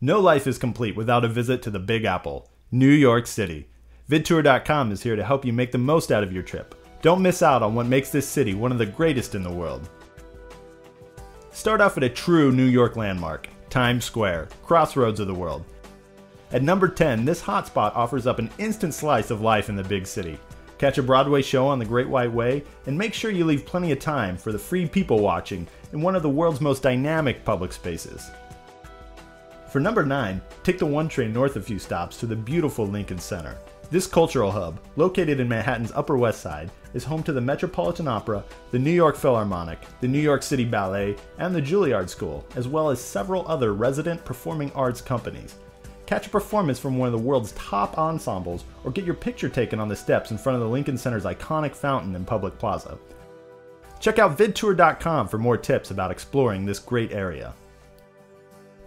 No life is complete without a visit to the Big Apple, New York City. Vidtur.com is here to help you make the most out of your trip. Don't miss out on what makes this city one of the greatest in the world. Start off at a true New York landmark, Times Square, crossroads of the world. At number 10, this hotspot offers up an instant slice of life in the big city. Catch a Broadway show on the Great White Way, and make sure you leave plenty of time for the free people watching in one of the world's most dynamic public spaces. For number 9, take the 1 train north a few stops to the beautiful Lincoln Center. This cultural hub, located in Manhattan's Upper West Side, is home to the Metropolitan Opera, the New York Philharmonic, the New York City Ballet, and the Juilliard School, as well as several other resident performing arts companies. Catch a performance from one of the world's top ensembles, or get your picture taken on the steps in front of the Lincoln Center's iconic fountain and public plaza. Check out vidtur.com for more tips about exploring this great area.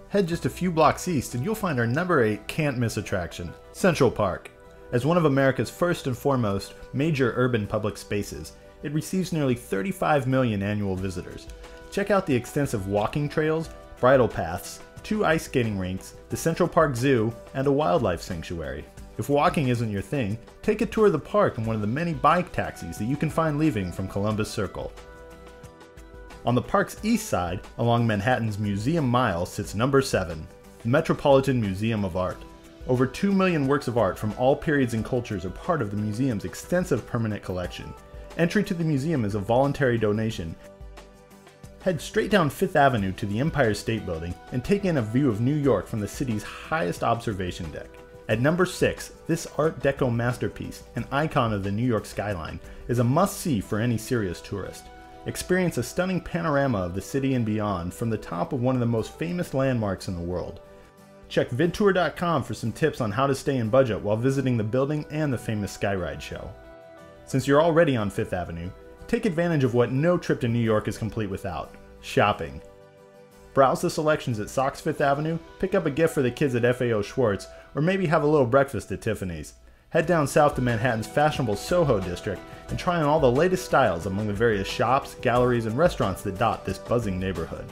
Head just a few blocks east and you'll find our number 8 can't-miss attraction, Central Park. As one of America's first and foremost major urban public spaces, it receives nearly 35 million annual visitors. Check out the extensive walking trails, bridle paths, 2 ice skating rinks, the Central Park Zoo, and a wildlife sanctuary. If walking isn't your thing, take a tour of the park in one of the many bike taxis that you can find leaving from Columbus Circle. On the park's east side, along Manhattan's Museum Mile, sits number 7, the Metropolitan Museum of Art. Over 2 million works of art from all periods and cultures are part of the museum's extensive permanent collection. Entry to the museum is a voluntary donation. Head straight down 5th Avenue to the Empire State Building and take in a view of New York from the city's highest observation deck. At number 6, this Art Deco masterpiece, an icon of the New York skyline, is a must-see for any serious tourist. Experience a stunning panorama of the city and beyond from the top of one of the most famous landmarks in the world. Check vidtur.com for some tips on how to stay in budget while visiting the building and the famous Skyride show. Since you're already on 5th Avenue, take advantage of what no trip to New York is complete without: shopping. Browse the selections at Saks Fifth Avenue, pick up a gift for the kids at FAO Schwartz, or maybe have a little breakfast at Tiffany's. Head down south to Manhattan's fashionable Soho district and try on all the latest styles among the various shops, galleries, and restaurants that dot this buzzing neighborhood.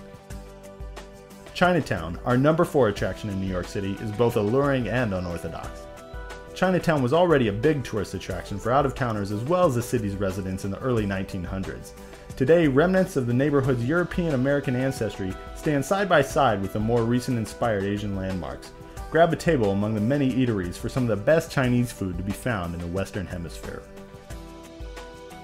Chinatown, our number 4 attraction in New York City, is both alluring and unorthodox. Chinatown was already a big tourist attraction for out-of-towners as well as the city's residents in the early 1900s. Today, remnants of the neighborhood's European-American ancestry stand side by side with the more recent inspired Asian landmarks. Grab a table among the many eateries for some of the best Chinese food to be found in the Western Hemisphere.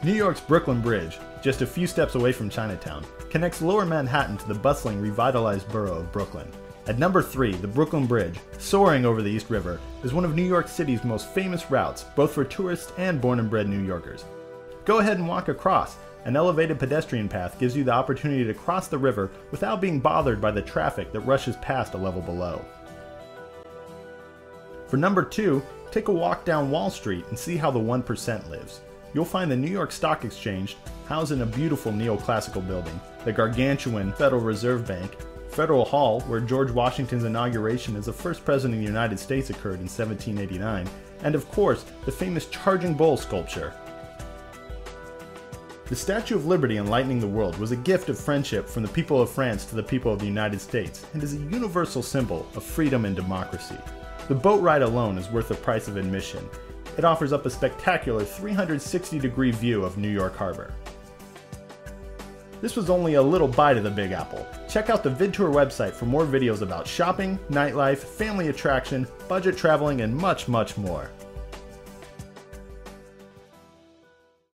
New York's Brooklyn Bridge, just a few steps away from Chinatown, connects Lower Manhattan to the bustling, revitalized borough of Brooklyn. At number 3, the Brooklyn Bridge, soaring over the East River, is one of New York City's most famous routes, both for tourists and born and bred New Yorkers. Go ahead and walk across. An elevated pedestrian path gives you the opportunity to cross the river without being bothered by the traffic that rushes past a level below. For number 2, take a walk down Wall Street and see how the 1% lives. You'll find the New York Stock Exchange housed in a beautiful neoclassical building, the gargantuan Federal Reserve Bank, Federal Hall, where George Washington's inauguration as the first president of the United States occurred in 1789, and of course, the famous Charging Bull sculpture. The Statue of Liberty enlightening the world was a gift of friendship from the people of France to the people of the United States, and is a universal symbol of freedom and democracy. The boat ride alone is worth the price of admission. It offers up a spectacular 360-degree view of New York Harbor. This was only a little bite of the Big Apple. Check out the Vidtur website for more videos about shopping, nightlife, family attraction, budget traveling, and much, much more.